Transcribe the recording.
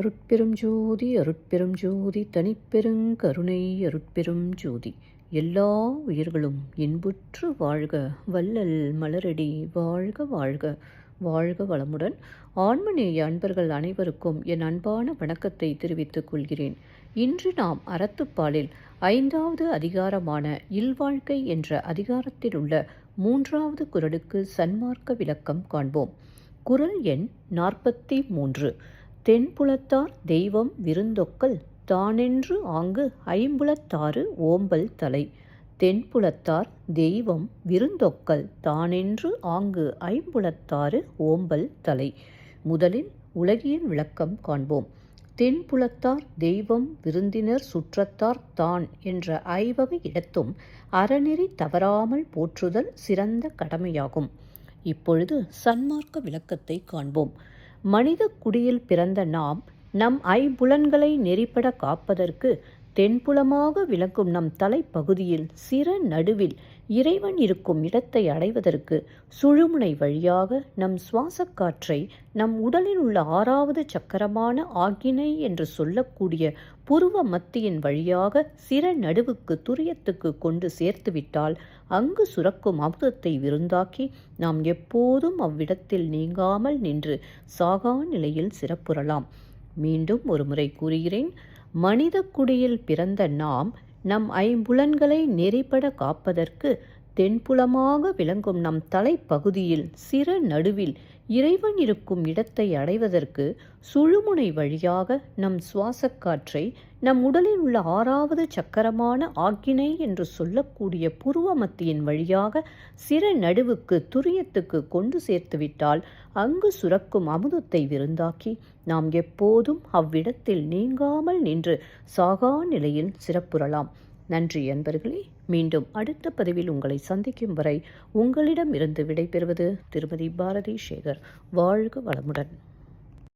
அருட்பெரும் ஜோதி அருட்பெரும் ஜோதி தனிப்பெருங்கருணை அருட்பெரும் ஜோதி. எல்லா உயிர்களும் இன்புற்று வாழ்க, வள்ளல் மலரடி வாழ்க வாழ்க. வாழ்க வளமுடன். ஆன்மநேய அன்பர்கள் அனைவருக்கும் என் அன்பான வணக்கத்தை தெரிவித்துக் கொள்கிறேன். இன்று நாம் அறத்துப்பாலில் 5வது அதிகாரமான இல்வாழ்க்கை என்ற அதிகாரத்தில் உள்ள 3வது குறளுக்கு சன்மார்க்க விளக்கம் காண்போம். குறள் எண் 43. தென்புலத்தார் தெய்வம் விருந்தொக்கல் தானென்று ஆங்கு ஐம்புலத்தாறு ஓம்பல் தலை. தென்புலத்தார் தெய்வம் விருந்தொக்கல் தானென்று ஆங்கு ஐம்புலத்தாறு ஓம்பல் தலை. முதலில் உலகியல் விளக்கம் காண்போம். தென்புலத்தார் தெய்வம் விருந்தினர் சுற்றத்தார் தான் என்ற ஐவகை இடத்தும் அறநெறி தவறாமல் போற்றுதல் சிறந்த கடமையாகும். இப்பொழுது சன்மார்க்க விளக்கத்தை காண்போம். மனித குடியில் பிறந்த நாம் நம் ஐம்புலன்களை நெறிப்பட காப்பதற்கு தென்புலமாக விளக்கும் நம் தலைப்பகுதியில் சிற நடுவில் இறைவன் இருக்கும் இடத்தை அடைவதற்கு சுழுமுனை வழியாக நம் சுவாசக்காற்றை நம் உடலில் உள்ள 6வது சக்கரமான ஆக்கினை என்று சொல்லக்கூடிய புருவ மத்தியின் வழியாக சிற நடுவுக்கு துரியத்துக்கு கொண்டு சேர்த்துவிட்டால் அங்கு சுரக்கும் அமுதத்தை விருந்தாக்கி நாம் எப்போதும் அவ்விடத்தில் நீங்காமல் நின்று சாகா நிலையில் சிறப்புறலாம். மீண்டும் ஒரு முறை கூறுகிறேன். மனித குடியில் பிறந்த நாம் நம் ஐம்புலன்களை நெறிப்பட காப்பதற்கு தென்புலமாக விளங்கும் நம் தலைப்பகுதியில் சிற நடுவில் இறைவன் இருக்கும் இடத்தை அடைவதற்கு சுழுமுனை வழியாக நம் சுவாசக்காற்றை நம் உடலில் உள்ள 6வது சக்கரமான ஆக்கினை என்று சொல்லக்கூடிய புருவமத்தியின் வழியாக சிற நடுவுக்கு துரியத்துக்கு கொண்டு சேர்த்துவிட்டால் அங்கு சுரக்கும் அமுதத்தை விருந்தாக்கி நாம் எப்போதும் அவ்விடத்தில் நீங்காமல் நின்று சாகா நிலையில் சிறப்புறலாம். நன்றி அன்பர்களே. மீண்டும் அடுத்த பதிவில் உங்களை சந்திக்கும் வரை உங்களிடம் இருந்து விடைபெறுவது திருமதி பாரதி சேகர். வாழ்க வளமுடன்.